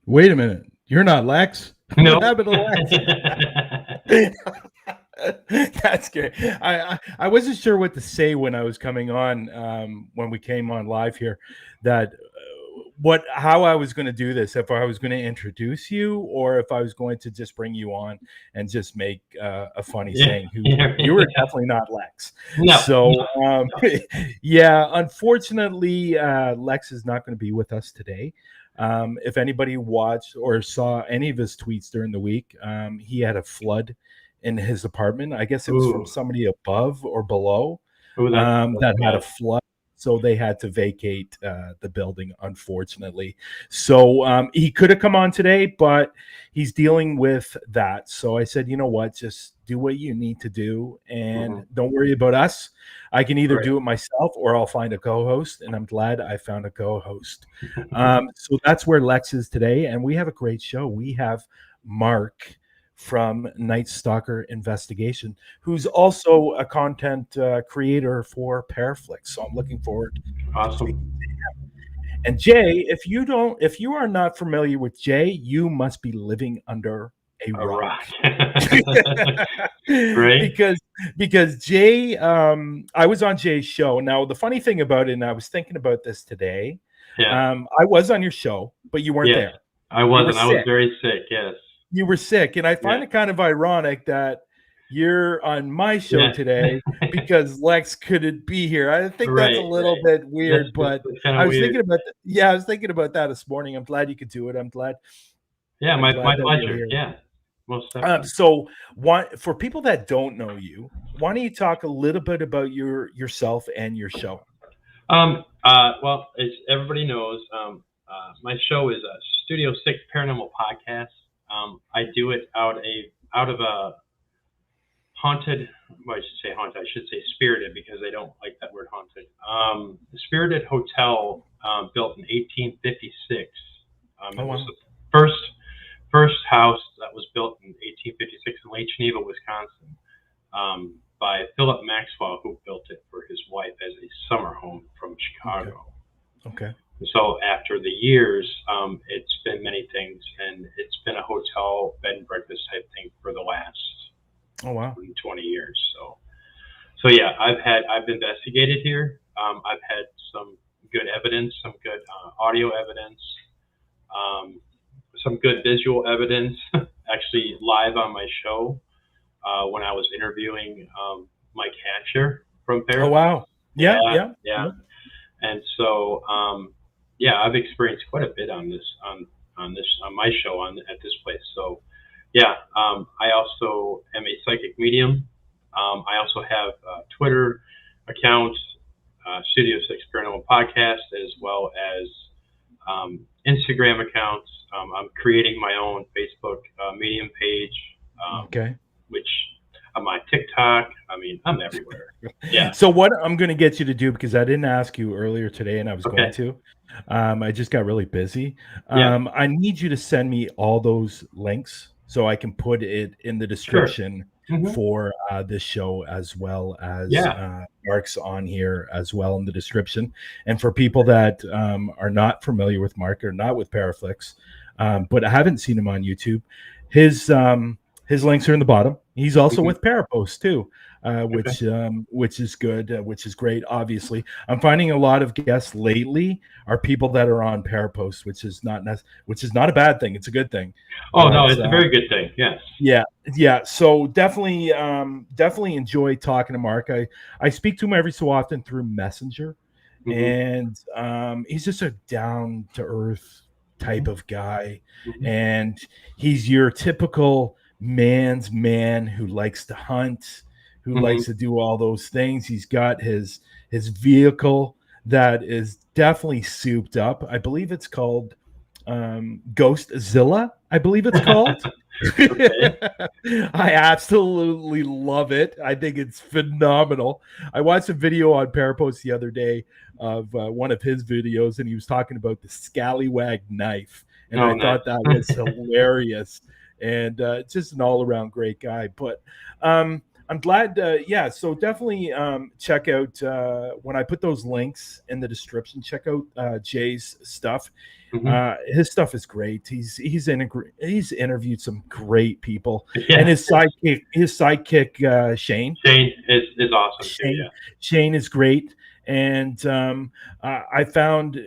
Wait a minute. You're not Lex? No. What happened to Lex? That's good. I wasn't sure what to say when I was coming on, when we came on live here, that how I was going to do this, if I was going to introduce you or if I was going to just bring you on and just make a funny saying. You were definitely not Lex. No. So, yeah, unfortunately, Lex is not going to be with us today. If anybody watched or saw any of his tweets during the week, he had a flood in his apartment. I guess it was from somebody above or below that had a flood. So they had to vacate the building, unfortunately. So he could have come on today, but he's dealing with that. So I said, you know what, just do what you need to do and don't worry about us. I can either do it myself or I'll find a co-host, and I'm glad I found a co-host. So that's where Lex is today, and we have a great show. We have Mark from NightStalker Investigation, who's also a content creator for Paraflix. So I'm looking forward to speaking to him. And Jay, if you are not familiar with Jay, you must be living under a rock. Right? Because Jay, I was on Jay's show. Now the funny thing about it, and I was thinking about this today. I was on your show, but you weren't there. I wasn't. I was very sick. Yes. You were sick, and I find it kind of ironic that you're on my show today because Lex couldn't be here. I think that's a little bit weird, but I was thinking about that. I was thinking about that this morning. I'm glad you could do it. I'm glad. Yeah, my pleasure. Yeah. most definitely. So, for people that don't know you, why don't you talk a little bit about yourself and your show? Well, as everybody knows, my show is a Studio Six Paranormal Podcast. I do it out of a haunted. Well, I should say haunted. I should say spirited, because I don't like that word haunted. The Spirited Hotel, built in 1856. It was the first house that was built in 1856 in Lake Geneva, Wisconsin, by Philip Maxwell, who built it for his wife as a summer home from Chicago. Okay. So after the years, it's been many things, and it's been a hotel, bed and breakfast type thing for the last 20 years. So yeah, I've investigated here. I've had some good evidence, some good audio evidence, some good visual evidence. Actually, live on my show, when I was interviewing Mike Hatcher from Parapost. Oh wow! Yeah. And so, I've experienced quite a bit on my show at this place. So, yeah, I also am a psychic medium. I also have Twitter accounts, Studio Six Paranormal Podcast, as well as Instagram accounts. I'm creating my own Facebook medium page. Which I'm on TikTok. I mean, I'm everywhere. Yeah. So what I'm going to get you to do, because I didn't ask you earlier today, and I was going to, I just got really busy. I need you to send me all those links so I can put it in the description for this show, as well as Mark's on here as well in the description. And for people that are not familiar with Mark or not with Paraflix, but I haven't seen him on YouTube, his links are in the bottom. He's also with Parapost too, which is good, which is great. Obviously, I'm finding a lot of guests lately are people that are on Parapost, which is not a bad thing. It's a good thing. Oh no, it's a very good thing. Yes. Yeah. So definitely enjoy talking to Mark. I speak to him every so often through Messenger, and he's just a down to earth type of guy, and he's your typical man's man who likes to hunt, who likes to do all those things. He's got his vehicle that is definitely souped up. I believe it's called Ghostzilla, I believe it's called. I absolutely love it. I think it's phenomenal. I watched a video on Parapost the other day of one of his videos, and he was talking about the scallywag knife, and I thought that was hilarious. And just an all-around great guy. But I'm glad. So definitely check out when I put those links in the description. Check out Jay's stuff. His stuff is great. He's interviewed some great people, and his sidekick Shane. Shane is awesome. Shane is great. And I found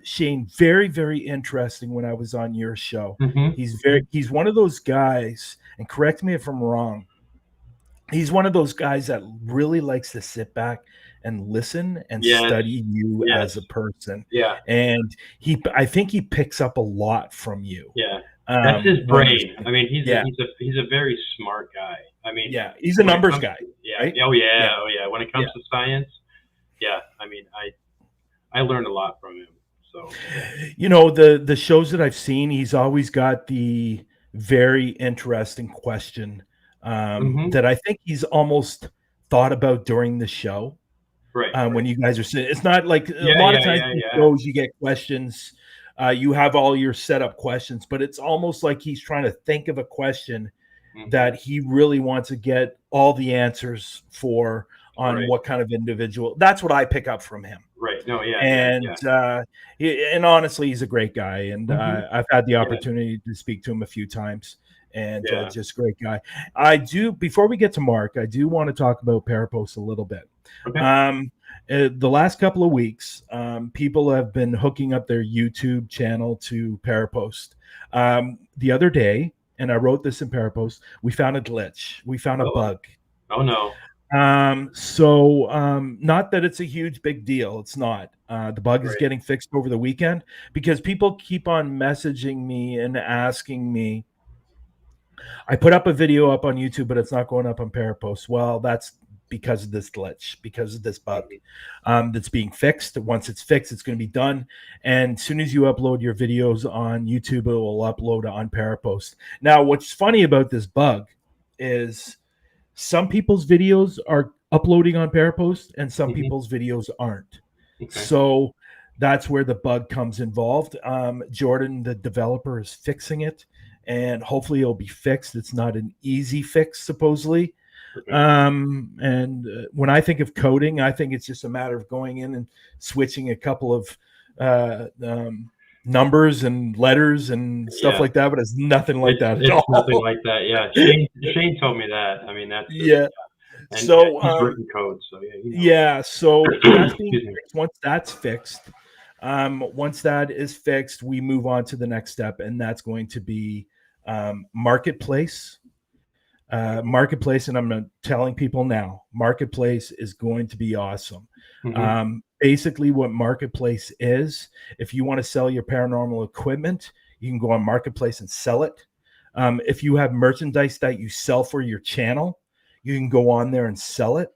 Shane very, very interesting when I was on your show. He's one of those guys, and correct me if I'm wrong, he's one of those guys that really likes to sit back and listen and study you as a person. And I think he picks up a lot from you. That's his brain. I mean, he's a very smart guy. I mean, he's a numbers guy. Right? Oh yeah. When it comes to science, I mean, I learned a lot from him. So, the shows that I've seen, he's always got the very interesting question that I think he's almost thought about during the show. Right. When you guys are sitting, it's not like a lot of times in shows you get questions, you have all your setup questions, but it's almost like he's trying to think of a question that he really wants to get all the answers for on what kind of individual. That's what I pick up from him. Right. No. And honestly, he's a great guy, and I've had the opportunity to speak to him a few times, and just great guy. Before we get to Mark, I do want to talk about Parapost a little bit. The last couple of weeks, people have been hooking up their YouTube channel to Parapost. The other day, and I wrote this in Parapost, we found a glitch. We found a bug. Oh no. Not that it's a huge big deal. It's not. The bug is getting fixed over the weekend, because people keep on messaging me and asking me, I put up a video up on YouTube, but it's not going up on Parapost. Well, that's because of this glitch, because of this bug that's being fixed. Once it's fixed, it's going to be done. And as soon as you upload your videos on YouTube, it will upload on Parapost. Now, what's funny about this bug is some people's videos are uploading on Parapost and some people's videos aren't. Okay. So that's where the bug comes involved. Jordan, the developer, is fixing it, and hopefully it'll be fixed. It's not an easy fix, supposedly. And when I think of coding, I think it's just a matter of going in and switching a couple of numbers and letters and stuff like that, but it's nothing like that at all. It's nothing like that. Yeah. Shane told me that. I mean, that's And so he's written code. So so that's being fixed. Once that's fixed, once that is fixed, we move on to the next step, and that's going to be Marketplace. Marketplace, and I'm telling people now, Marketplace is going to be awesome. Basically what Marketplace is, if you want to sell your paranormal equipment, you can go on Marketplace and sell it. If you have merchandise that you sell for your channel, you can go on there and sell it.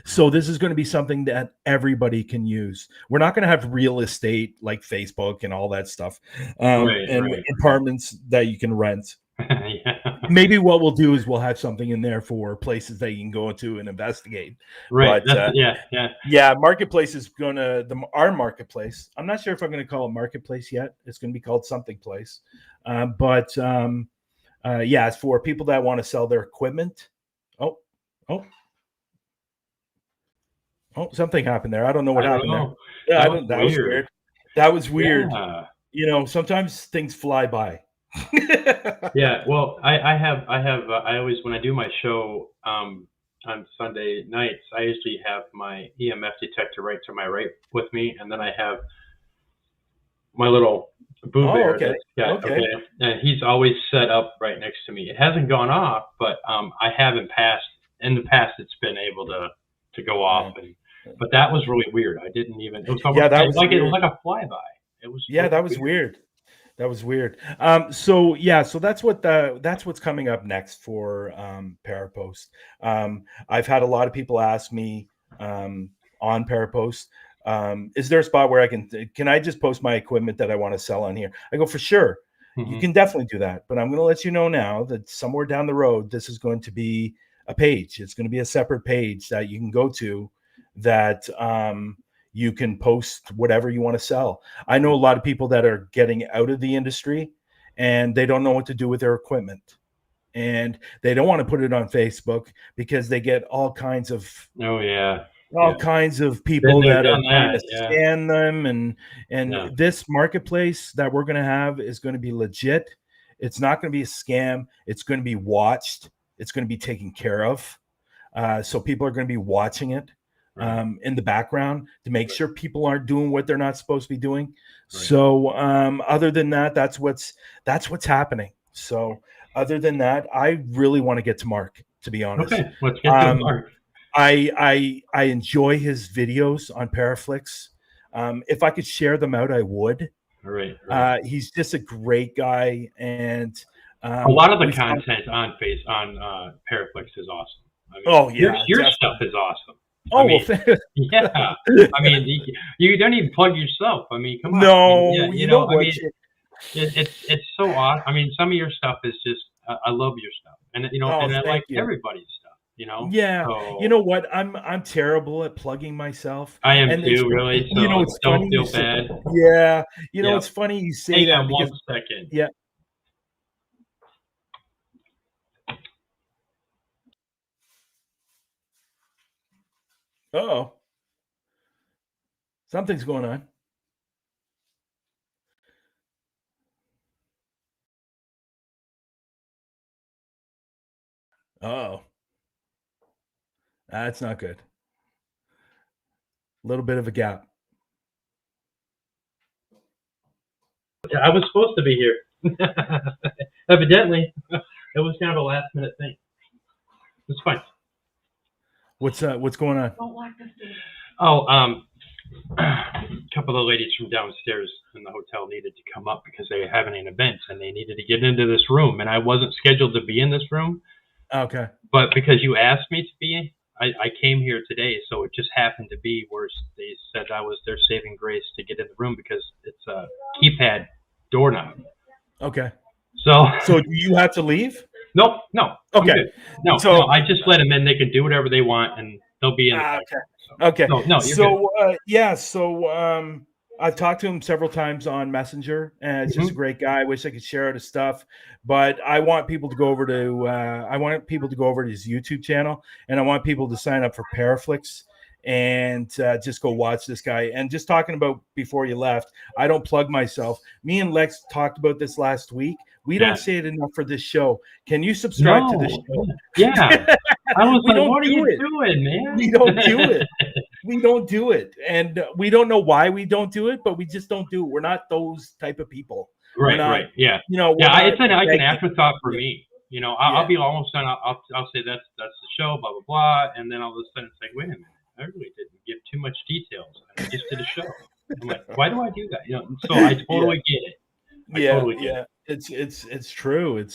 So this is going to be something that everybody can use. We're not going to have real estate like Facebook and all that stuff, and apartments that you can rent. Maybe what we'll do is we'll have something in there for places that you can go into and investigate. Right. But, Marketplace is going to our Marketplace. I'm not sure if I'm going to call it Marketplace yet. It's going to be called something place. It's for people that want to sell their equipment. Oh, something happened there. I don't know what happened there. Yeah, that was weird. That was weird. Yeah. Sometimes things fly by. Well, I always, when I do my show on Sunday nights, I usually have my EMF detector right to my right with me, and then I have my little Boo Bear. Okay. And he's always set up right next to me. It hasn't gone off, but I haven't passed. In the past, it's been able to go off, but that was really weird. I didn't even. It was almost it was like a flyby. It was. Yeah, that was weird. That was weird. So that's what's coming up next for Parapost. I've had a lot of people ask me on Parapost, is there a spot where can I just post my equipment that I want to sell on here? I go, for sure. You can definitely do that. But I'm going to let you know now that somewhere down the road, this is going to be a page. It's going to be a separate page that you can go to that you can post whatever you want to sell. I know a lot of people that are getting out of the industry and they don't know what to do with their equipment. And they don't want to put it on Facebook because they get all kinds of kinds of people that are trying to scan them. And this Marketplace that we're going to have is going to be legit. It's not going to be a scam. It's going to be watched. It's going to be taken care of. So people are going to be watching it. In the background to make sure people aren't doing what they're not supposed to be doing. So other than that, that's what's happening. So other than that, I really want to get to Mark, to be honest. Okay, let's get to Mark. I enjoy his videos on Paraflix. If I could share them out, I would. Right. He's just a great guy, and a lot of the content on Paraflix is awesome. I mean, your stuff is awesome. I mean, you don't even plug yourself. I mean, come on. No, it's so awesome. I mean, some of your stuff is just, I love your stuff, and and I like everybody's stuff. Yeah. So, you know what? I'm terrible at plugging myself. I am too, really. So it's don't funny feel bad. Yeah. It's funny you say that. 1 second. Yeah. Uh-oh. Something's going on. Uh-oh. That's not good. A little bit of a gap. I was supposed to be here. Evidently. It was kind of a last minute thing. It's fine. What's going on? Oh, couple of ladies from downstairs in the hotel needed to come up because they were having an event and they needed to get into this room, and I wasn't scheduled to be in this room. Okay. But because you asked me to be, I came here today, so it just happened to be where they said I was their saving grace to get in the room because it's a keypad doorknob. Okay. So do you have to leave? No. Okay. No, I just let them in. They can do whatever they want, and they'll be in. Okay. No, so I've talked to him several times on Messenger, and it's just a great guy. I wish I could share out his stuff, but I want people to go over to his YouTube channel, and I want people to sign up for Paraflix and just go watch this guy. And just talking about before you left, I don't plug myself. Me and Lex talked about this last week. We don't say it enough for this show. Can you subscribe to this show? Yeah. I was like, what are you doing, man? We don't do it. We don't do it. And we don't know why we don't do it, but we just don't do it. We're not those type of people. Right. Yeah. It's like an afterthought for me. I'll be almost done. I'll say that's the show, blah, blah, blah. And then all of a sudden it's like, wait a minute. I really didn't give too much details. I just did a show. I'm like, why do I do that? So I totally get it. It's true.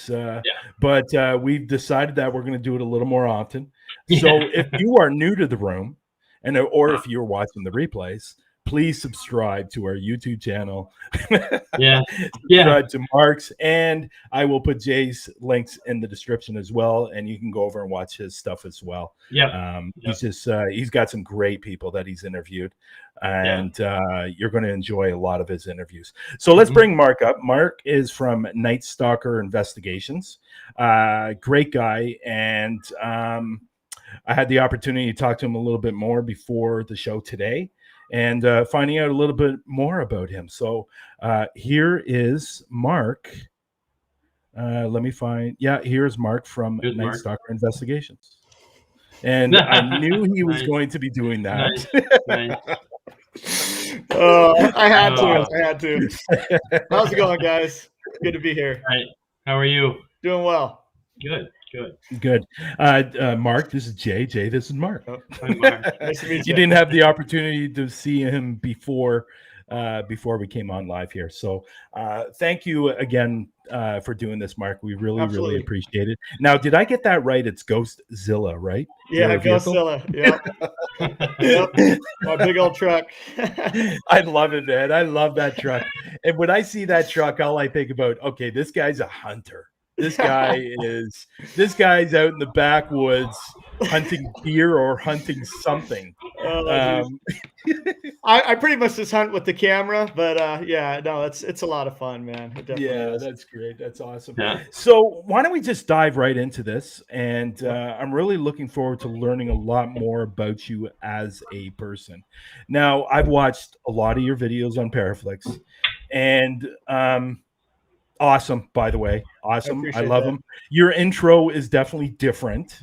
But we've decided that we're going to do it a little more often. So if you are new to the room, or if you're watching the replays, please subscribe to our YouTube channel. Subscribe to Mark's, and I will put Jay's links in the description as well, and you can go over and watch his stuff as well. He's got some great people that he's interviewed, and you're going to enjoy a lot of his interviews. So let's bring Mark up. Mark is from NightStalker Investigations. Great guy, and I had the opportunity to talk to him a little bit more before the show today, and finding out a little bit more about him. So here is Mark. Let me find. Yeah, here's Mark from NightStalker Investigations. And I knew he was going to be doing that. Nice. I had to. How's it going, guys? Good to be here. All right. How are you? Doing well. Good. Mark, this is Jay. Jay, this is Mark. Hi, Mark. Nice to meet you. You didn't have the opportunity to see him before we came on live here. So thank you again for doing this, Mark. We really appreciate it. Now, did I get that right? It's Ghostzilla, right? Yeah, Ghostzilla. Yep. My big old truck. I love it, man. I love that truck. And when I see that truck, all I think about, okay, this guy's a hunter. This guy's out in the backwoods hunting deer or hunting something. I pretty much just hunt with the camera, but it's a lot of fun, man. It definitely is. That's great. That's awesome. Yeah. So why don't we just dive right into this? And I'm really looking forward to learning a lot more about you as a person. Now, I've watched a lot of your videos on Paraflix, and awesome, by the way. Awesome. I love them. Your intro is definitely different.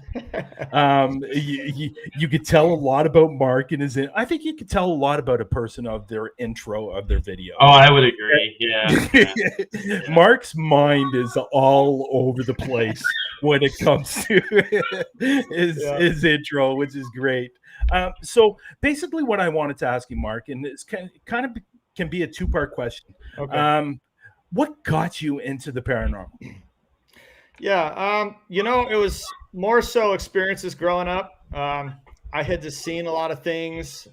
You could tell a lot about Mark and I think you could tell a lot about a person of their intro of their video. Oh, I would agree. Yeah. Mark's mind is all over the place when it comes to his intro, which is great. So basically what I wanted to ask you, Mark, and it's kind of can be a two-part question. Okay. What got you into the paranormal? Yeah, it was more so experiences growing up. I had just seen a lot of things.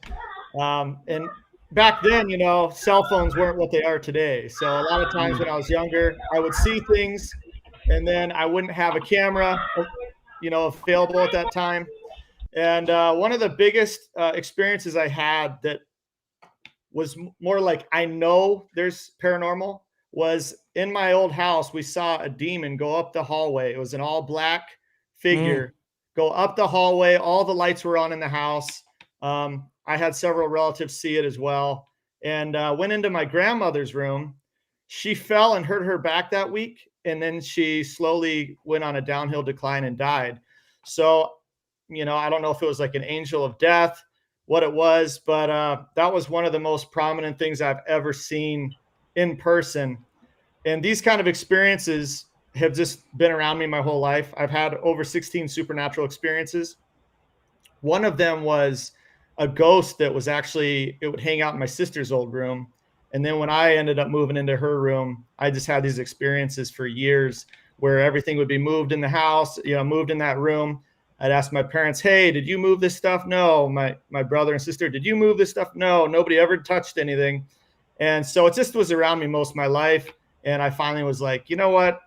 And back then, cell phones weren't what they are today. So a lot of times when I was younger, I would see things and then I wouldn't have a camera, available at that time. And one of the biggest experiences I had that was more like, I know there's paranormal, was in my old house. We saw a demon go up the hallway. It was an all black figure go up the hallway. All the lights were on in the house. I had several relatives see it as well, and went into my grandmother's room. She fell and hurt her back that week, and then she slowly went on a downhill decline and died. So, I don't know if it was like an angel of death, what it was, but that was one of the most prominent things I've ever seen in person. And these kind of experiences have just been around me my whole life. I've had over 16 supernatural experiences. One of them was a ghost that was actually, it would hang out in my sister's old room. And then when I ended up moving into her room, I just had these experiences for years where everything would be moved in the house, moved in that room. I'd ask my parents, hey, did you move this stuff? No. My brother and sister, did you move this stuff? No. Nobody ever touched anything. And so it just was around me most of my life. And I finally was like, you know what?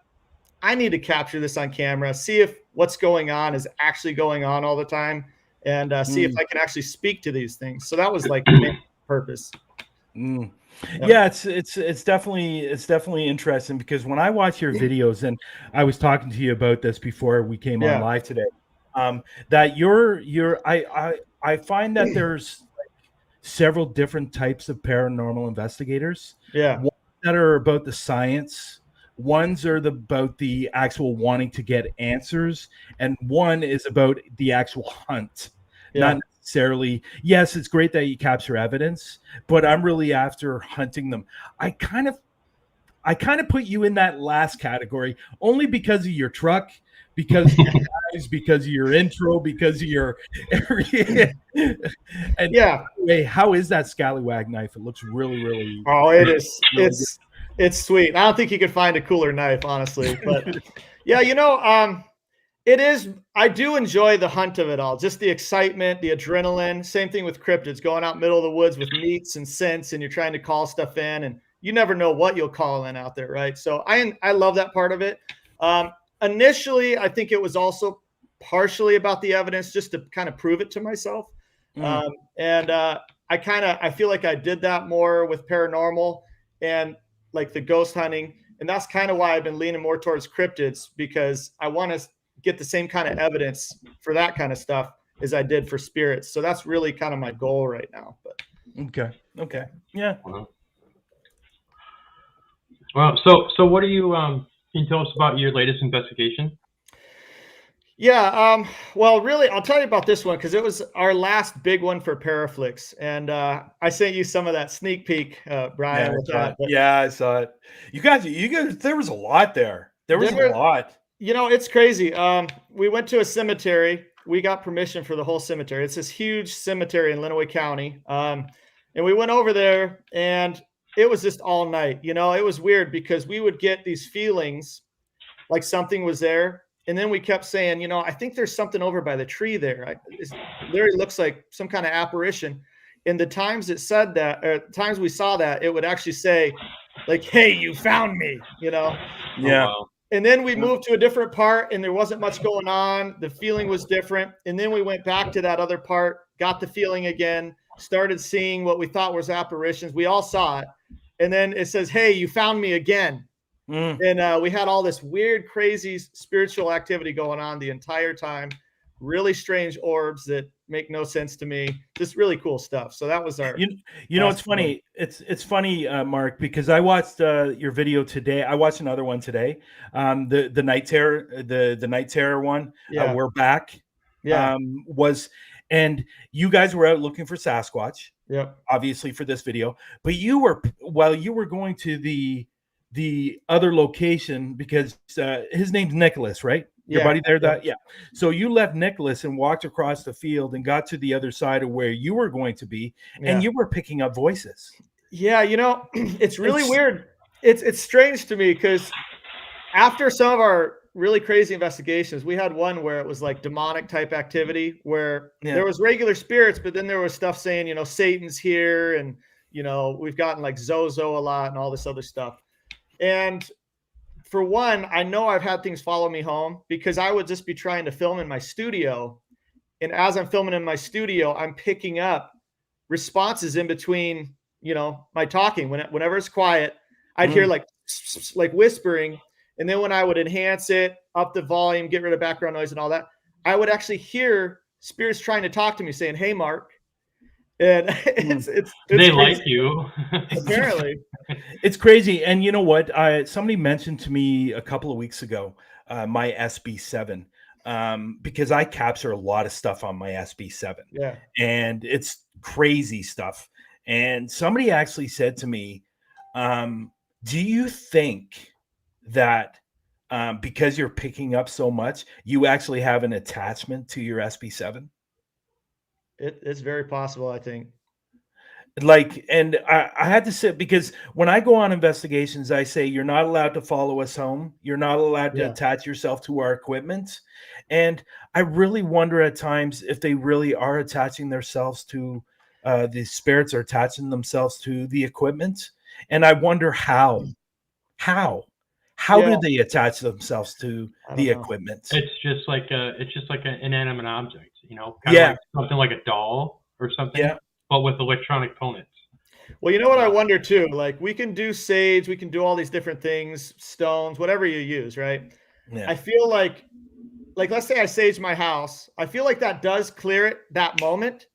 I need to capture this on camera, see if what's going on is actually going on all the time, and see if I can actually speak to these things. So that was like the main purpose. Yeah, it's definitely interesting, because when I watch your videos, and I was talking to you about this before we came on live today, that I find that there's several different types of paranormal investigators. Yeah. Ones that are about the science, ones are about the actual wanting to get answers, and one is about the actual hunt. Not necessarily, yes, it's great that you capture evidence, but I'm really after hunting them. I kind of put you in that last category only because of your truck, because of your guys, because of your intro, because of your and anyway, how is that scallywag knife? It looks really, really it is really it's sweet. I don't think you could find a cooler knife, honestly. But it is. I do enjoy the hunt of it all, just the excitement, the adrenaline. Same thing with cryptids, going out middle of the woods with meats and scents, and you're trying to call stuff in, and you never know what you'll call in out there, right? So I love that part of it. Initially, I think it was also partially about the evidence, just to kind of prove it to myself. I feel like I did that more with paranormal and like the ghost hunting. And that's kind of why I've been leaning more towards cryptids, because I want to get the same kind of evidence for that kind of stuff as I did for spirits. So that's really kind of my goal right now. But okay. Yeah. Well, so what are you, can you tell us about your latest investigation? Yeah. Well, really, I'll tell you about this one because it was our last big one for Paraflix. And I sent you some of that sneak peek, Brian. Yeah, I saw it. You guys, there was a lot there. There was a lot. It's crazy. We went to a cemetery. We got permission for the whole cemetery. It's this huge cemetery in Lenawee County. And we went over there, and it was just all night. It was weird because we would get these feelings like something was there. And then we kept saying, I think there's something over by the tree there. It literally looks like some kind of apparition. And the times it said that, or times we saw that, it would actually say, like, hey, you found me, Yeah. Oh, wow. And then we moved to a different part, and there wasn't much going on. The feeling was different. And then we went back to that other part, got the feeling again, started seeing what we thought was apparitions. We all saw it. And then it says, hey, you found me again. And we had all this weird, crazy spiritual activity going on the entire time. Really strange orbs that make no sense to me. Just really cool stuff. So that was our. It's funny. It's funny, Mark, because I watched your video today. I watched another one today. The night terror, the night terror one. Yeah. We're back. Yeah. And you guys were out looking for Sasquatch. Yep. Obviously for this video, but while you were going to the other location, because his name's Nicholas, right? Your buddy there, So you left Nicholas and walked across the field and got to the other side of where you were going to be, and you were picking up voices. Yeah, it's really weird. It's strange to me because after some of our really crazy investigations, we had one where it was like demonic type activity where there was regular spirits, but then there was stuff saying, Satan's here, and we've gotten like Zozo a lot and all this other stuff. And for one, I know I've had things follow me home because I would just be trying to film in my studio. And as I'm filming in my studio, I'm picking up responses in between, my talking. Whenever it's quiet, I'd hear like whispering. And then when I would enhance it, up the volume, get rid of background noise and all that, I would actually hear spirits trying to talk to me saying, hey, Mark. And it's they crazy. like you. Apparently. It's crazy. And you know what? Somebody mentioned to me a couple of weeks ago, my SB7, because I capture a lot of stuff on my SB7. Yeah. And it's crazy stuff. And somebody actually said to me, do you think that because you're picking up so much, you actually have an attachment to your SB7? It's very possible, I think. Like, and I had to sit because when I go on investigations, I say you're not allowed to follow us home. You're not allowed to Yeah. attach yourself to our equipment. And I really wonder at times if they really are attaching themselves to the spirits are attaching themselves to the equipment. And I wonder how do Yeah, they attach themselves to I don't the know. equipment? It's just like an inanimate object, kind of Yeah. like something like a doll or something, Yeah. but with electronic components. Well, you know what I wonder too? Like we can do sage, we can do all these different things, stones, whatever you use, right? Yeah. I feel like let's say I sage my house. I feel like that does clear it that moment,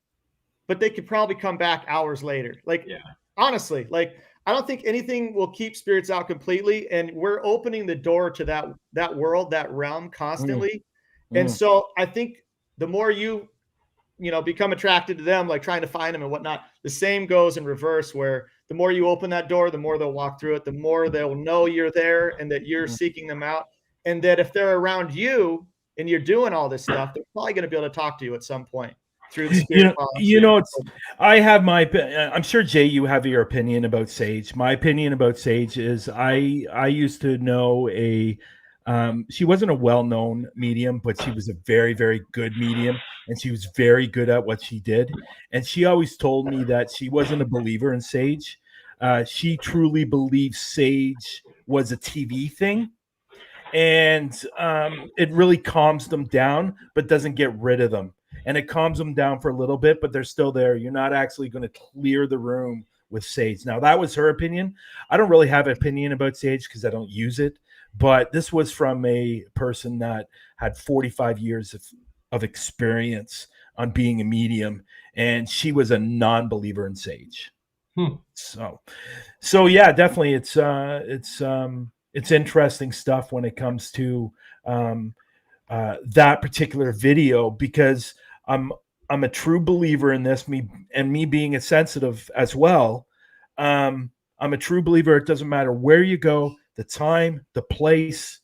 but they could probably come back hours later. Like, Yeah. honestly, like I don't think anything will keep spirits out completely, and we're opening the door to that world, that realm constantly. And Mm. so I think the more you become attracted to them, like trying to find them and whatnot, the same goes in reverse, where the more you open that door, the more they'll walk through it, the more they'll know you're there and that you're seeking them out. And that if they're around you and you're doing all this stuff, they're probably going to be able to talk to you at some point through the spirit box. I have I'm sure Jay, you have your opinion about sage. My opinion about sage is I used to know she wasn't a well-known medium, but she was a very, very good medium, and she was very good at what she did. And she always told me that she wasn't a believer in sage. She truly believed sage was a TV thing, and it really calms them down, but doesn't get rid of them. And it calms them down for a little bit, but they're still there. You're not actually going to clear the room with sage. Now, that was her opinion. I don't really have an opinion about sage because I don't use it. But this was from a person that had 45 years of experience on being a medium, and she was a non-believer in sage. So yeah, definitely, it's interesting stuff when it comes to that particular video, because I'm a true believer in this. Me being a sensitive as well. I'm a true believer. It doesn't matter where you go, the time, the place.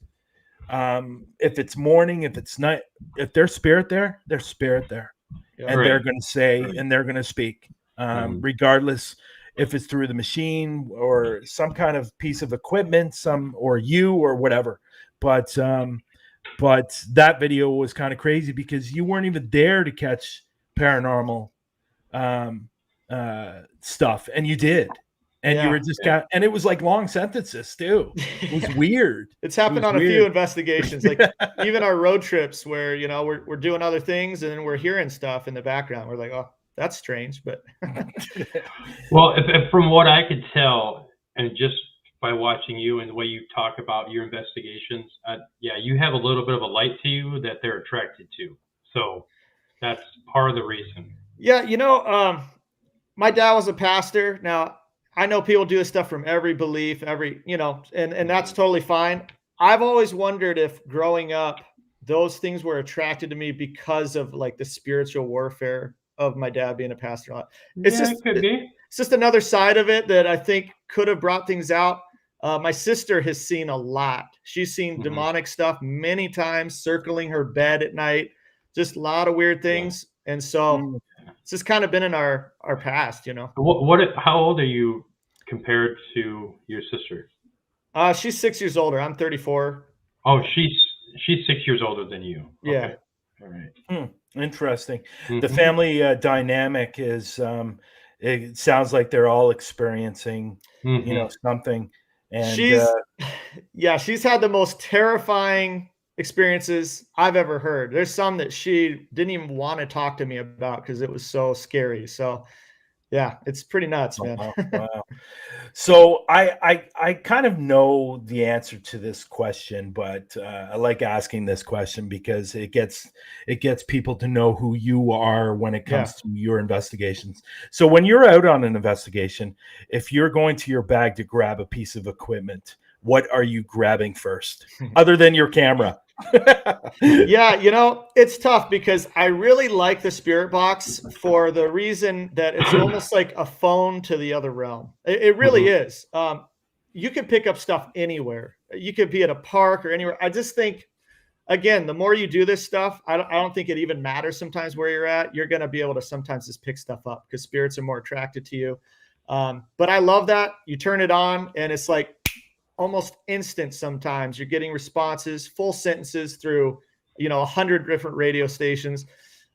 If it's morning, if it's night, if there's spirit there, there's spirit there, and they're going to say and they're going to speak, regardless if it's through the machine or some kind of piece of equipment, or you or whatever. But that video was kind of crazy because you weren't even there to catch paranormal stuff, and you did. And you were just and it was like long sentences too. It was weird. It's happened on a few investigations, like even our road trips where, we're doing other things and then we're hearing stuff in the background. We're like, oh, that's strange. But well, if from what I could tell, and just by watching you and the way you talk about your investigations, you have a little bit of a light to you that they're attracted to. So that's part of the reason. Yeah. My dad was a pastor. Now, I know people do this stuff from every belief, and that's totally fine. I've always wondered if growing up, those things were attracted to me because of like the spiritual warfare of my dad being a pastor. It could be. It's just another side of it that I think could have brought things out. My sister has seen a lot. She's seen demonic stuff many times, circling her bed at night, just a lot of weird things. Yeah. And so it's just kind of been in our past, How old are you compared to your sister? She's 6 years older. I'm 34. Oh, she's 6 years older than you. Yeah. Okay. All right. Interesting. The family dynamic is, it sounds like they're all experiencing, something. And she's had the most terrifying experiences I've ever heard. There's some that she didn't even want to talk to me about because it was so scary. So yeah, it's pretty nuts, man. Wow. So I kind of know the answer to this question, but I like asking this question because it gets people to know who you are when it comes to your investigations. So when you're out on an investigation, if you're going to your bag to grab a piece of equipment, what are you grabbing first, other than your camera? Yeah, it's tough because I really like the spirit box for the reason that it's almost like a phone to the other realm. It really is. You can pick up stuff anywhere. You could be at a park or anywhere. I just think again, the more you do this stuff, I don't think it even matters sometimes where you're at. You're going to be able to sometimes just pick stuff up because spirits are more attracted to you. But I love that you turn it on and it's like almost instant. Sometimes you're getting responses, full sentences through, 100 different radio stations.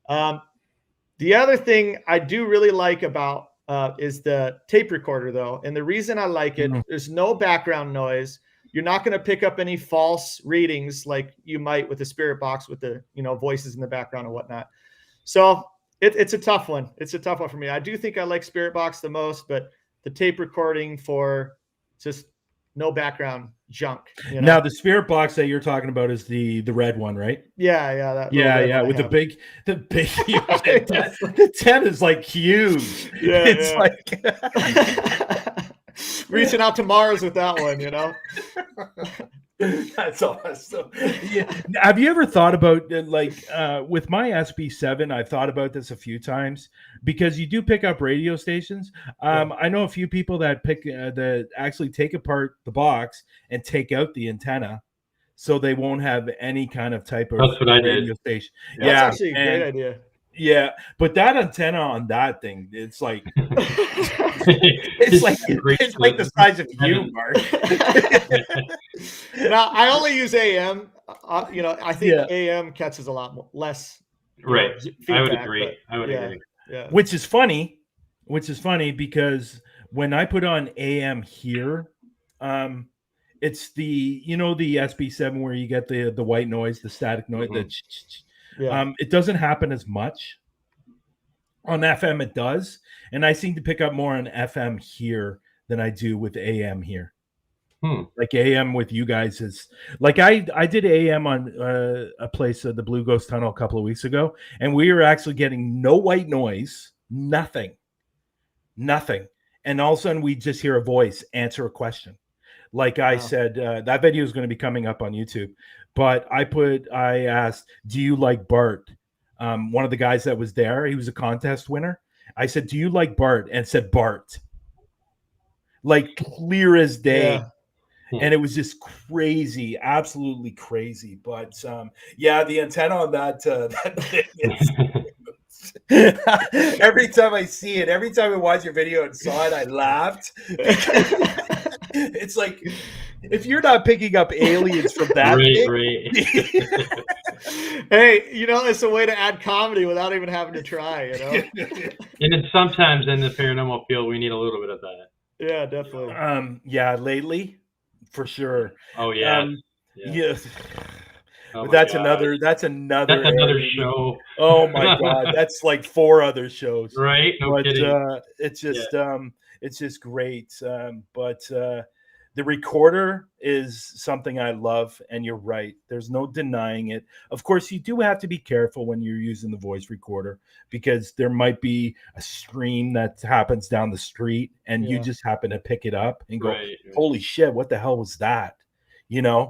The other thing I do really like about is the tape recorder though. And the reason I like it, there's no background noise. You're not going to pick up any false readings like you might with the spirit box with the, voices in the background and whatnot. So it's a tough one. It's a tough one for me. I do think I like spirit box the most, but the tape recording for just no background junk. Now the spirit box that you're talking about is the red one, right? Yeah. Yeah. With the big the 10 is like huge. Yeah, it's like reaching out to Mars with that one, That's awesome. Yeah. Have you ever thought about with my SB7? I've thought about this a few times because you do pick up radio stations. I know a few people that that actually take apart the box and take out the antenna, so they won't have any kind of type of radio station. Yeah, that's actually a great idea. Yeah, but that antenna on that thing, it's like it's like the size of you, Mark. Now I only use AM. I think AM catches a lot less. Right. I would agree. Agree. Yeah. Which is funny because when I put on AM here, it's the the SB7 where you get the white noise, the static noise, it doesn't happen as much. On FM it does, and I seem to pick up more on FM here than I do with AM here. Like AM with you guys is like I did AM on a place, the Blue Ghost Tunnel, a couple of weeks ago, and we were actually getting no white noise, nothing, and all of a sudden we just hear a voice answer a question. Like I said, that video is going to be coming up on YouTube. But I asked, do you like Bart? One of the guys that was there, he was a contest winner. I said, do you like Bart? And said Bart. Like clear as day. Yeah. And it was just crazy, absolutely crazy. But the antenna on that thing is every time I see it, every time I watch your video and saw it, I laughed. It's like, if you're not picking up aliens from that right. Hey, it's a way to add comedy without even having to try, And then sometimes in the paranormal field, we need a little bit of that. Yeah, definitely. Lately, for sure. Oh yeah. Yes. Oh, that's another show. Oh my God, that's like 4 other shows. Right? No kidding. It's just great. But the recorder is something I love, and you're right. There's no denying it. Of course, you do have to be careful when you're using the voice recorder because there might be a stream that happens down the street, and you just happen to pick it up and go, "Holy shit, what the hell was that?" Yeah.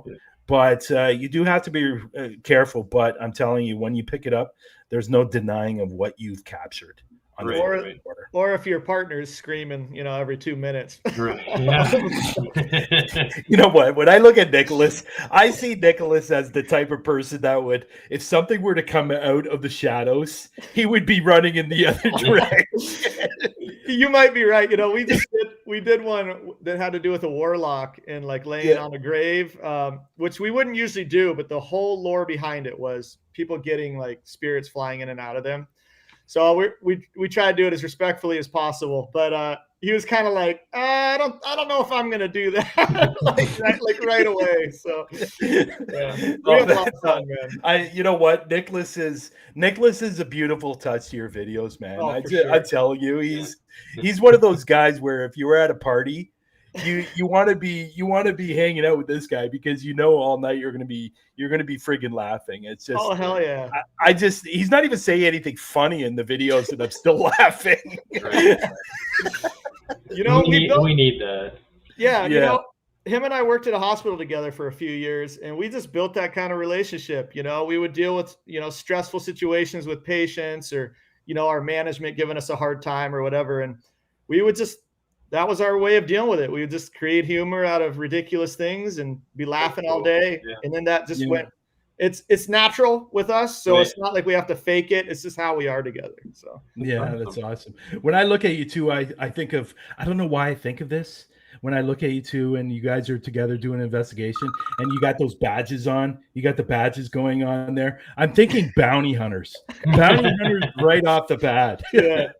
But you do have to be careful. But I'm telling you, when you pick it up, there's no denying of what you've captured. Or if your partner is screaming, every 2 minutes. Right. Yeah. You know what? When I look at Nicholas, I see Nicholas as the type of person that would, if something were to come out of the shadows, he would be running in the other direction. You might be right. We did one that had to do with a warlock and like laying on a grave, which we wouldn't usually do, but the whole lore behind it was people getting like spirits flying in and out of them. So we try to do it as respectfully as possible, but he was kind of like, I don't know if I'm gonna do that like right away. So yeah, we have a lot of fun, man. You know what, Nicholas is a beautiful touch to your videos, man. I tell you, he's one of those guys where if you were at a party, you want to be hanging out with this guy because all night you're gonna be friggin' laughing. It's just, oh hell yeah. He's not even saying anything funny in the videos and I'm still laughing. We need that. Yeah. Him and I worked at a hospital together for a few years, and we just built that kind of relationship. We would deal with stressful situations with patients, or our management giving us a hard time or whatever, and we would just. That was our way of dealing with it. We would just create humor out of ridiculous things and be laughing all day. Yeah. And then that just went it's natural with us. So Right. it's not like we have to fake it. It's just how we are together. So Yeah, that's awesome. When I look at you two, I think of, I don't know why I think of this. When I look at you two and you guys are together doing an investigation and you got those badges on, you got the badges going on there. I'm thinking bounty hunters. Bounty hunters right off the bat. yeah.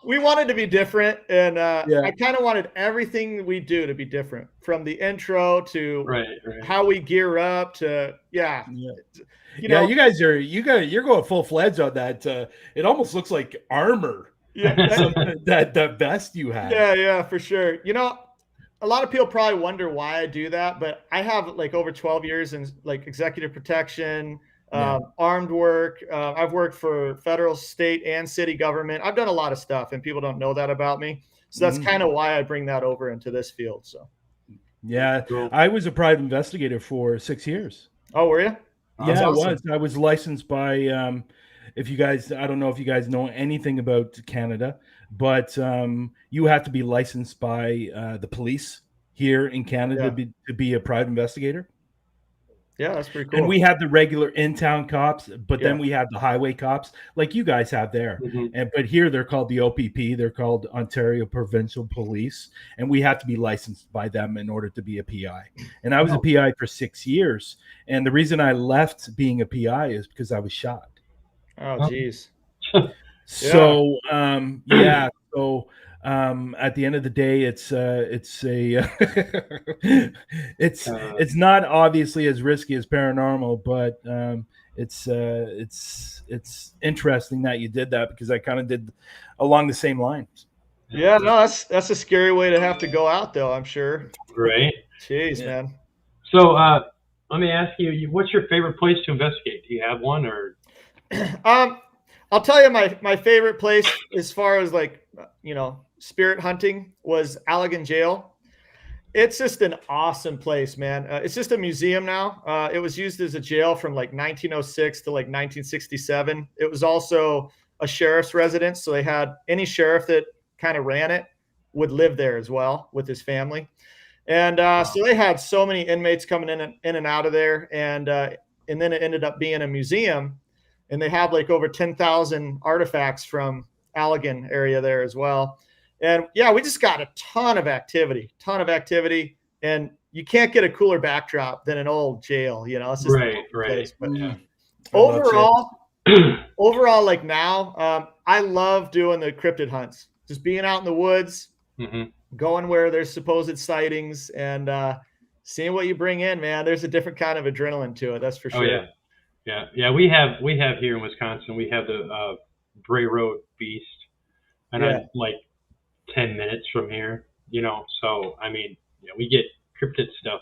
We wanted to be different, and I kind of wanted everything we do to be different, from the intro to Right. how we gear up to You guys you're going full fledged on that. It almost looks like armor. Yeah, that vest you have. Yeah, for sure. A lot of people probably wonder why I do that, but I have like over 12 years in like executive protection, armed work. I've worked for federal, state, and city government. I've done a lot of stuff, and people don't know that about me. So that's kind of why I bring that over into this field. So, yeah, cool. I was a private investigator for 6 years. Oh, were you? Yeah, awesome. I was licensed by, I don't know if you guys know anything about Canada, but you have to be licensed by the police here in Canada to be a private investigator. Yeah, that's pretty cool. And we have the regular in-town cops, but then we have the highway cops like you guys have there. But here they're called the OPP. They're called Ontario Provincial Police. And we have to be licensed by them in order to be a PI. And I was a PI for 6 years. And the reason I left being a PI is because I was shot. Oh, geez. So, at the end of the day, it's not obviously as risky as paranormal, but it's interesting that you did that, because I kind of did along the same lines. Yeah, no, that's a scary way to have to go out, though, I'm sure. Right. Jeez, man. So let me ask you, what's your favorite place to investigate? Do you have one, or? I'll tell you my favorite place as far as spirit hunting was Allegan Jail. It's just an awesome place, man. It's just a museum now. It was used as a jail from like 1906 to like 1967. It was also a sheriff's residence. So they had any sheriff that kind of ran it would live there as well with his family. And so they had so many inmates coming in and out of there. And then it ended up being a museum. And they have like over 10,000 artifacts from Allegan area there as well. And yeah, we just got a ton of activity. And you can't get a cooler backdrop than an old jail. It's just right. Place. But overall, like now, I love doing the cryptid hunts, just being out in the woods, going where there's supposed sightings, and seeing what you bring in, man. There's a different kind of adrenaline to it. That's for sure. Oh, yeah. Yeah. We have here in Wisconsin, we have the Bray Road Beast, and I'm like 10 minutes from here, so I mean, we get cryptid stuff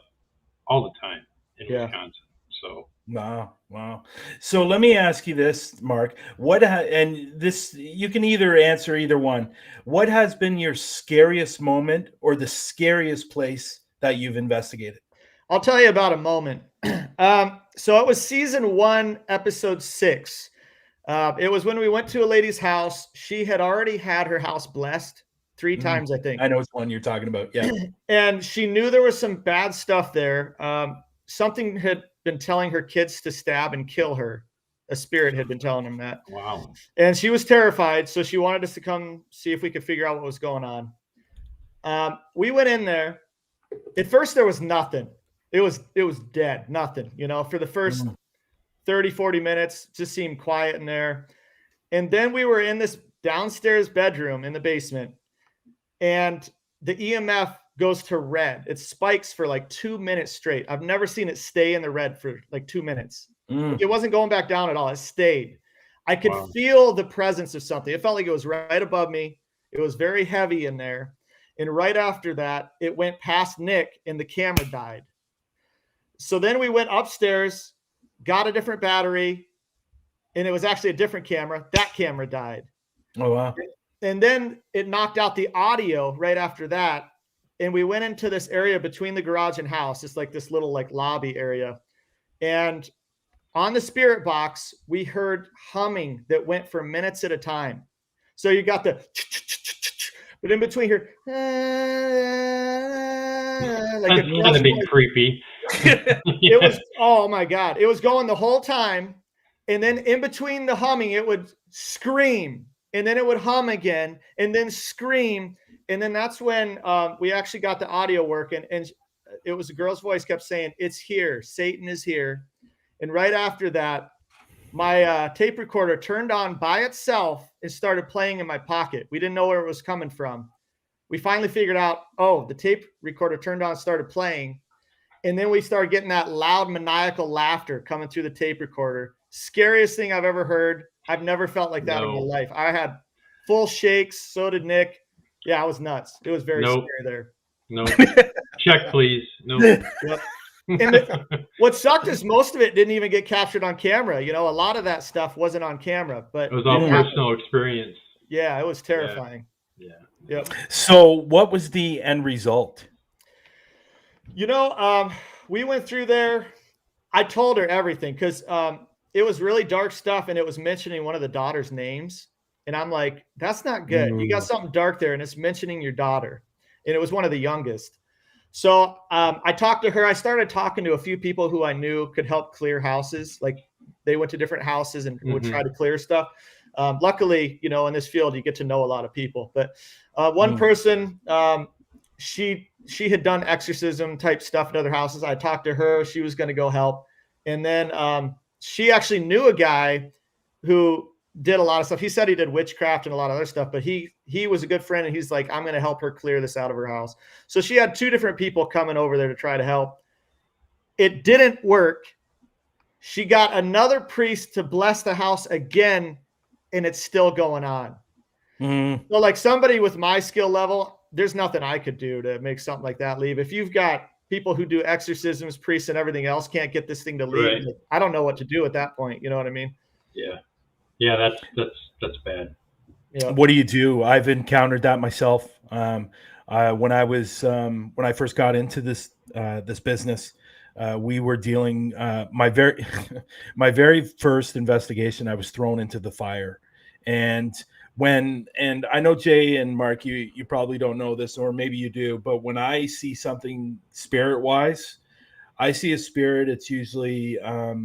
all the time in Wisconsin. So wow. So let me ask you this, Mark. And this, you can either answer either one. What has been your scariest moment or the scariest place that you've investigated? I'll tell you about a moment. So it was season 1, episode 6. It was when we went to a lady's house. She had already had her house blessed 3 times, I think. I know it's one you're talking about. Yeah. And she knew there was some bad stuff there. Something had been telling her kids to stab and kill her. A spirit had been telling them that. Wow. And she was terrified. So she wanted us to come see if we could figure out what was going on. We went in there. At first, there was nothing. It was dead. Nothing, for the first 30, 40 minutes, just seemed quiet in there. And then we were in this downstairs bedroom in the basement, and the EMF goes to red. It spikes for like 2 minutes straight. I've never seen it stay in the red for like 2 minutes. It wasn't going back down at all. It stayed. I could feel the presence of something. It felt like it was right above me. It was very heavy in there. And right after that, it went past Nick and the camera died. So then we went upstairs, got a different battery, and it was actually a different camera. That camera died. Oh, wow. And then it knocked out the audio right after that. And we went into this area between the garage and house. It's like this little like lobby area. And on the spirit box, we heard humming that went for minutes at a time. So you got the, but in between here, like that's going to be creepy. It was, oh my God, it was going the whole time. And then in between the humming, it would scream, and then it would hum again, and then scream. And then that's when we actually got the audio working, and it was a girl's voice kept saying, "It's here. Satan is here." And right after that, my tape recorder turned on by itself and started playing in my pocket. We didn't know where it was coming from. We finally figured out, oh, the tape recorder turned on and started playing. And then we started getting that loud maniacal laughter coming through the tape recorder. Scariest thing I've ever heard. I've never felt like that in my life. I had full shakes. So did Nick. Yeah, I was nuts. It was very scary there. No. Check, please. No. Yep. And what sucked is most of it didn't even get captured on camera. You know, a lot of that stuff wasn't on camera, but it was all personal experience. Yeah, it was terrifying. Yeah. Yep. So what was the end result? You know, we went through there. I told her everything because it was really dark stuff, and it was mentioning one of the daughter's names. And I'm like, that's not good. You got something dark there, and it's mentioning your daughter. And it was one of the youngest. So I talked to her. I started talking to a few people who I knew could help clear houses. Like they went to different houses and would try to clear stuff. Luckily, you know, in this field, you get to know a lot of people. But one person, she had done exorcism type stuff in other houses. I talked to her. She was going to go help. And then she actually knew a guy who did a lot of stuff. He said he did witchcraft and a lot of other stuff, but he was a good friend, and he's like, I'm going to help her clear this out of her house. So she had two different people coming over there to try to help. It didn't work. She got another priest to bless the house again, and it's still going on. So like somebody with my skill level, there's nothing I could do to make something like that leave. If you've got people who do exorcisms, priests, and everything else can't get this thing to leave, Right. I don't know what to do at that point. You know what I mean? Yeah. Yeah, that's bad. Yeah. What do you do? I've encountered that myself. When I first got into this business, we were dealing my very first investigation. I was thrown into the fire, and I know Jay and Mark, you probably don't know this, or maybe you do, but when I see something spirit wise, I see a spirit. It's usually a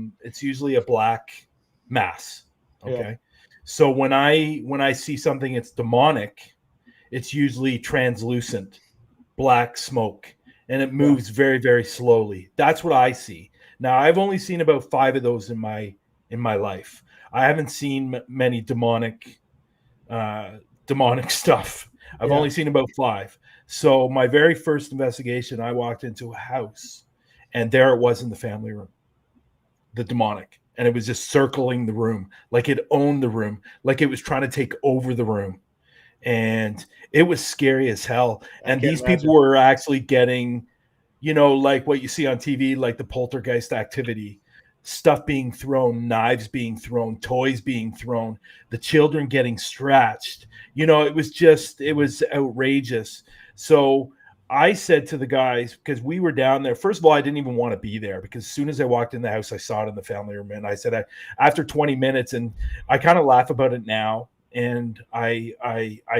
black mass. Okay. Yeah. So when I see something it's demonic, it's usually translucent, black smoke, and it moves very, very slowly. That's what I see. Now, I've only seen about 5 of those in my life. I haven't seen many demonic stuff. I've only seen about 5. So my very first investigation, I walked into a house, and there it was in the family room, the demonic. And it was just circling the room, like it owned the room, like it was trying to take over the room. And it was scary as hell. And these people were actually getting, you know, like what you see on TV, like the poltergeist activity, stuff being thrown, knives being thrown, toys being thrown, the children getting scratched. You know, it was outrageous. So I said to the guys, because we were down there, first of all, I didn't even want to be there because as soon as I walked in the house, I saw it in the family room. And I said, after 20 minutes, and I kind of laugh about it now. And I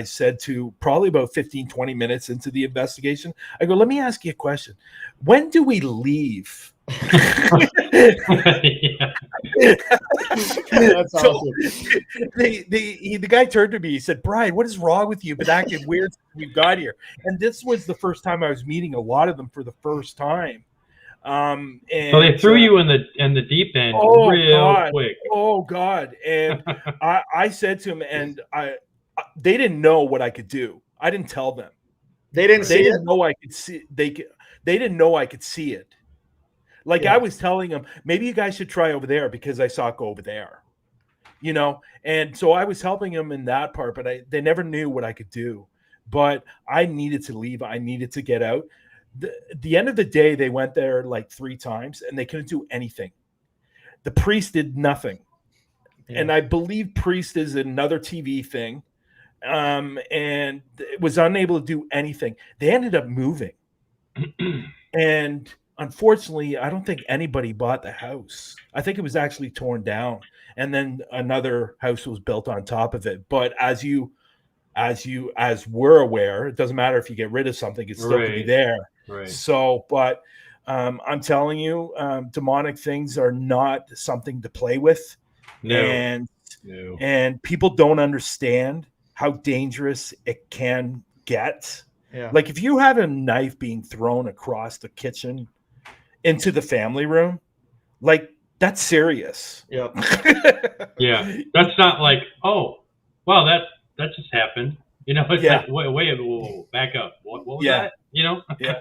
said to probably about 15, 20 minutes into the investigation, I go, let me ask you a question. When do we leave? That's awesome. The guy turned to me, he said, Brian, what is wrong with you? But acting weird since we've got here. And this was the first time I was meeting a lot of them for the first time. And so they threw you in the deep end real quick. Oh God. And I said to him, and they didn't know what I could do. I didn't tell them. They didn't know I could see. They didn't know I could see it. Like I was telling them, maybe you guys should try over there because I saw it go over there, you know? And so I was helping them in that part, but they never knew what I could do. But I needed to leave. I needed to get out. The end of the day, they went there like 3 times and they couldn't do anything. The priest did nothing. Yeah. And I believe priest is another TV thing. And was unable to do anything. They ended up moving. And unfortunately, I don't think anybody bought the house. I think it was actually torn down, and then another house was built on top of it. But as we're aware, it doesn't matter if you get rid of something; it's still going to be there. Right. So, but I'm telling you, demonic things are not something to play with. No. And people don't understand how dangerous it can get. Yeah. Like if you have a knife being thrown across the kitchen into the family room, like that's serious. Yep. Yeah. That's not like, oh, wow, that just happened. You know, it's Yeah. like, whoa, back up. What was Yeah. that? You know? Yeah.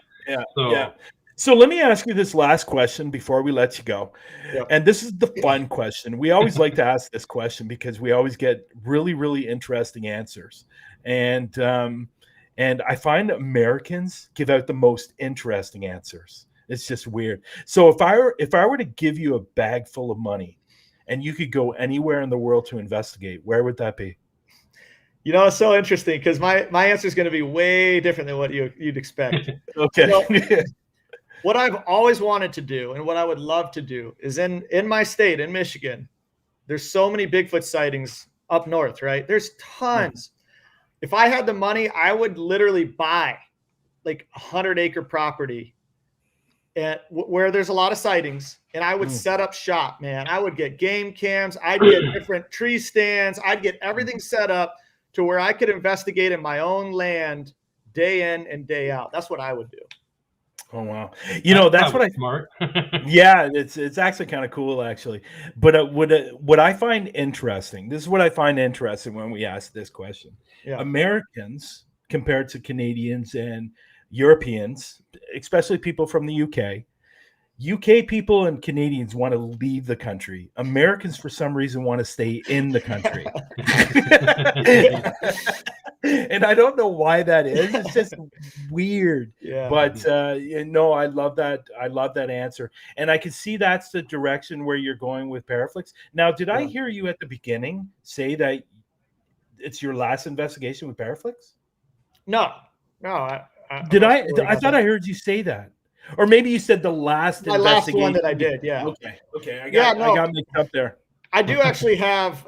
So, Yeah. So let me ask you this last question before we let you go. Yep. And this is the fun question. We always like to ask this question because we always get really, really interesting answers. And I find Americans give out the most interesting answers. It's just weird. So if I were to give you a bag full of money and you could go anywhere in the world to investigate, where would that be? You know, it's so interesting because my answer is going to be way different than what you'd expect. Okay. So, what I've always wanted to do and what I would love to do is in my state, in Michigan, there's so many Bigfoot sightings up north, right? There's tons. If I had the money, I would literally buy like 100-acre property where there's a lot of sightings, and I would set up shop, man. I would get game cams. I'd get different tree stands. I'd get everything set up to where I could investigate in my own land day in and day out. That's what I would do. Oh wow! You know that's what I smart. Yeah, it's actually kind of cool, actually. But what I find interesting. This is what I find interesting when we ask this question. Yeah. Americans compared to Canadians and Europeans, especially people from the UK people and Canadians want to leave the country. Americans, for some reason, want to stay in the country. And I don't know why that is. It's just weird. Yeah. But no, I love that. I love that answer. And I can see that's the direction where you're going with Paraflix. Now, did I hear you at the beginning say that it's your last investigation with Paraflix? No. I thought I heard you say that. Or maybe you said the last my last one that I did. Yeah. Okay. I got mixed up there. I do actually have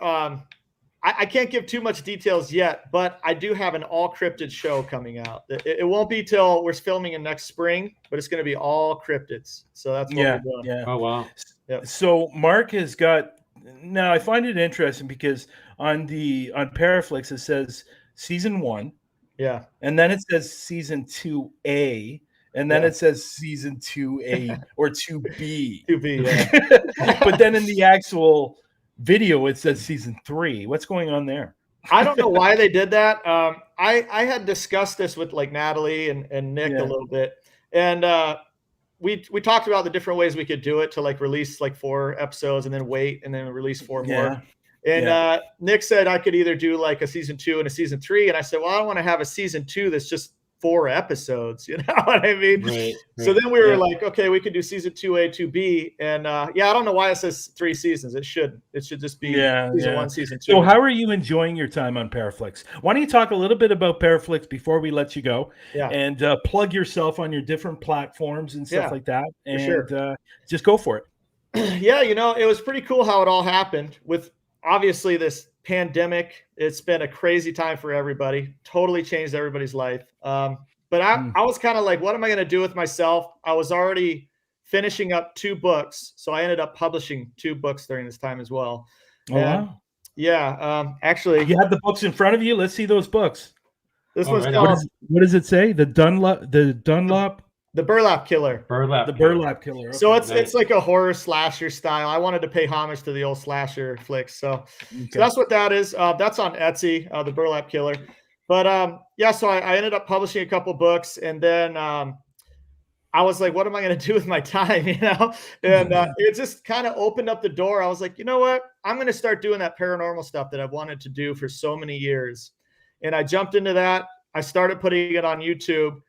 I can't give too much details yet, but I do have an all cryptid show coming out. It won't be till we're filming in next spring, but it's going to be all cryptids. So that's what we're doing. Yeah. Oh wow. Yep. So Mark has got. Now I find it interesting because on Paraflix it says season 1. Yeah. And then it says season 2A, and then it says season 2A or 2B. 2B. Yeah. But then in the actual video it says season 3. What's going on there? I don't know why they did that. I had discussed this with like Natalie and Nick a little bit, and we talked about the different ways we could do it to like release like 4 episodes and then wait and then release 4 more. And Nick said I could either do like a season 2 and a season 3, and I said, well, I don't want to have a season 2 that's just 4 episodes. You know what I mean? Right. So then we were like, okay, we could do season 2A, 2B, and I don't know why it says 3 seasons. It shouldn't. It should just be season 1, season 2. So how are you enjoying your time on Paraflix? Why don't you talk a little bit about Paraflix before we let you go? Yeah. And plug yourself on your different platforms and stuff like that. And just go for it. Yeah, you know, it was pretty cool how it all happened with obviously this pandemic. It's been a crazy time for everybody, totally changed everybody's life. But I was kind of like, what am I going to do with myself? I was already finishing up 2 books. So I ended up publishing 2 books during this time as well. Oh, wow. Yeah. Actually, you have the books in front of you. Let's see those books. This one's called, what does it say? The Dunlop, the Burlap Killer. The Burlap Killer. Okay. So it's like a horror slasher style. I wanted to pay homage to the old slasher flicks. So that's what that is. That's on Etsy, the Burlap Killer. But so I ended up publishing a couple books, and then I was like, what am I going to do with my time? You know? And it just kind of opened up the door. I was like, you know what? I'm going to start doing that paranormal stuff that I've wanted to do for so many years. And I jumped into that. I started putting it on YouTube.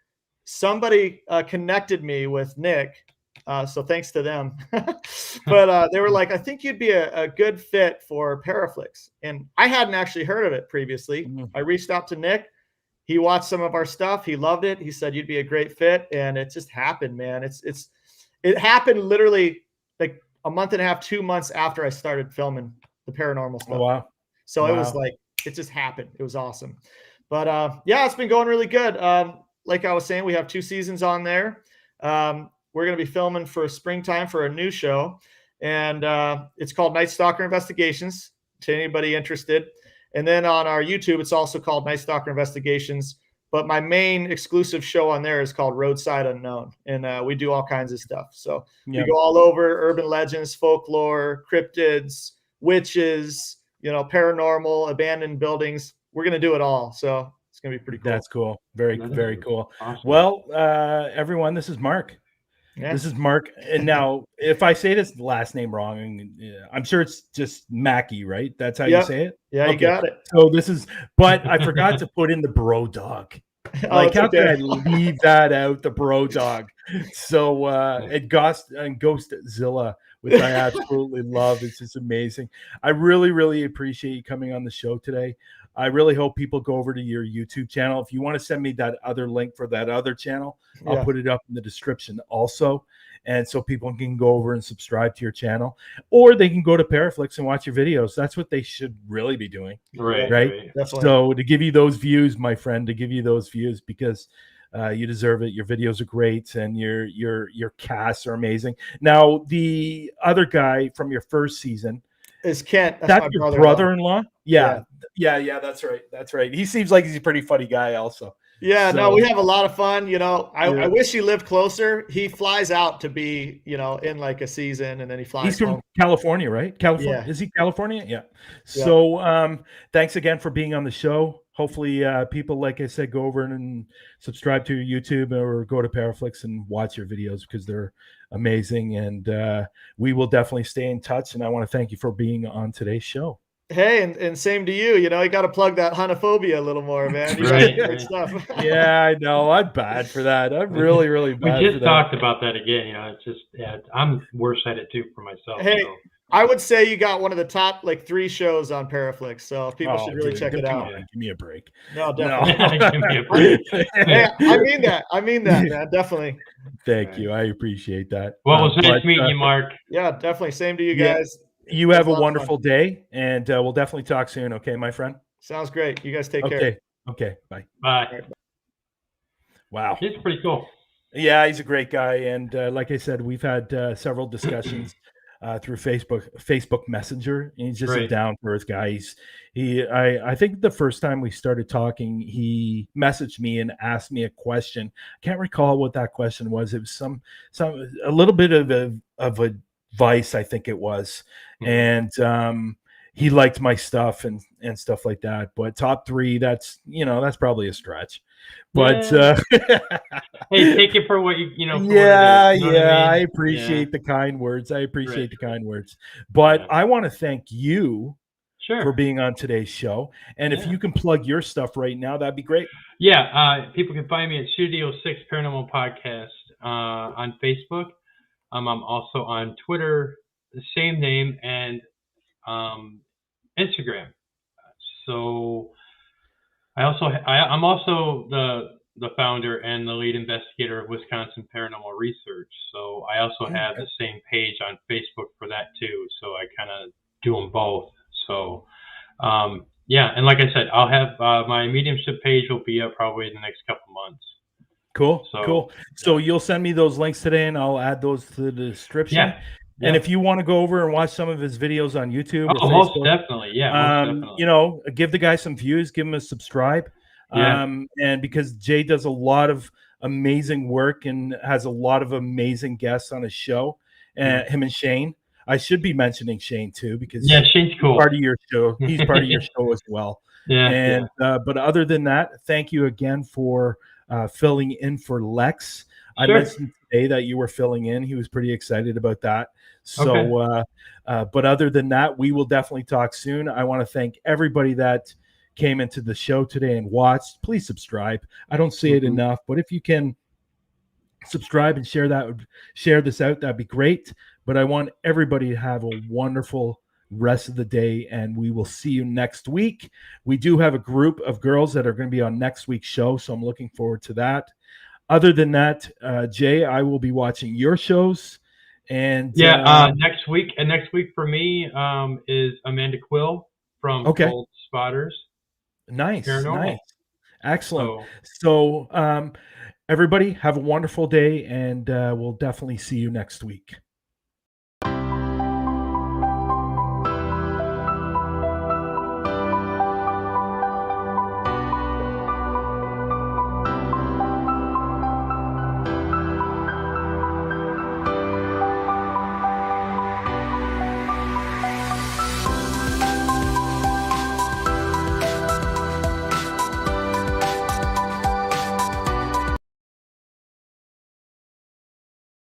Somebody connected me with Nick. So thanks to them. But they were like, I think you'd be a good fit for Paraflix. And I hadn't actually heard of it previously. I reached out to Nick. He watched some of our stuff. He loved it. He said, you'd be a great fit. And it just happened, man. It happened literally like a month and a half, 2 months after I started filming the paranormal stuff. Oh, wow. So it was like, it just happened. It was awesome. But it's been going really good. Like I was saying, we have 2 seasons on there. we're going to be filming for springtime for a new show. And it's called NightStalker Investigations, to anybody interested. And then on our YouTube, it's also called NightStalker Investigations. But my main exclusive show on there is called Roadside Unknown. And we do all kinds of stuff. So we go all over urban legends, folklore, cryptids, witches, paranormal, abandoned buildings. We're going to do it all. So it's going to be pretty cool. That's cool. Very cool. Awesome. Well, everyone, this is Mark. Yeah. This is Mark. And now, if I say this last name wrong, I'm sure it's just Mackie, right? That's how you say it? Yeah, you got it. So this is, but I forgot to put in the bro dog. Like, how can I leave that out, the bro dog? So, and Ghostzilla, which I absolutely love. It's just amazing. I really, really appreciate you coming on the show today. I really hope people go over to your YouTube channel. If you want to send me that other link for that other channel, I'll put it up in the description also. And so people can go over and subscribe to your channel, or they can go to Paraflix and watch your videos. That's what they should really be doing. Right. Definitely. So to give you those views, my friend, because you deserve it. Your videos are great, and your casts are amazing. Now, the other guy from your first season is Kent. That's your brother-in-law? Yeah, that's right. He seems like he's a pretty funny guy also. Yeah, so, no, we have a lot of fun. I wish he lived closer. He flies out to be, in like a season, and then he flies. He's from California, right? California. Yeah. Is he California? Yeah. So thanks again for being on the show. Hopefully people, like I said, go over and subscribe to your YouTube or go to Paraflix and watch your videos because they're amazing. And we will definitely stay in touch. And I want to thank you for being on today's show. Hey, and same to you. You got to plug that homophobia a little more, man. You got great stuff. Yeah, I know. I'm bad for that. I'm really, really bad. We just talked about that again. It's just, I'm worse at it too for myself. Hey, so. I would say you got one of the top 3 shows on Paraflix, so people should really check it out. Give me a break. No, definitely. Give me a break. Hey, I mean that, man. Definitely. Thank you. I appreciate that. Well, it was nice meeting you, Mark. Yeah, definitely. Same to you guys. You have a wonderful day, and we'll definitely talk soon. Okay, my friend? Sounds great. You guys take care. Okay. Bye. Bye. Right, bye. Wow. He's pretty cool. Yeah, he's a great guy. And like I said, we've had several discussions through Facebook Messenger. And he's just a down-to-earth guy. I think the first time we started talking, he messaged me and asked me a question. I can't recall what that question was. It was a little bit of advice, I think it was. And he liked my stuff and stuff like that. But top 3, that's probably a stretch. But hey, take it for what you know. I appreciate the kind words. But I want to thank you for being on today's show. And if you can plug your stuff right now, that'd be great. Yeah, people can find me at Studio Six Paranormal Podcast on Facebook. I'm also on Twitter, the same name, and Instagram. So I'm also the founder and the lead investigator of Wisconsin Paranormal Research. So I also have the same page on Facebook for that too. So I kind of do them both. So and like I said, I'll have my mediumship page will be up probably in the next couple months. Cool. So you'll send me those links today, and I'll add those to the description. Yeah. And if you want to go over and watch some of his videos on YouTube or Facebook, most definitely. Yeah, most definitely. Give the guy some views, give him a subscribe. And because Jay does a lot of amazing work and has a lot of amazing guests on his show, him and Shane. I should be mentioning Shane too, because Shane's cool. Part of your show. He's part of your show as well. But other than that, thank you again for filling in for Lex. I mentioned today that you were filling in. He was pretty excited about that. So, but other than that, we will definitely talk soon. I want to thank everybody that came into the show today and watched. Please subscribe. I don't say it enough, but if you can subscribe and share this out, that'd be great. But I want everybody to have a wonderful rest of the day, and we will see you next week. We do have a group of girls that are going to be on next week's show, so I'm looking forward to that. Other than that, Jay, I will be watching your shows. And next week for me is Amanda Quill from Cold Spotters. Nice. Excellent. So Everybody, have a wonderful day, and we'll definitely see you next week.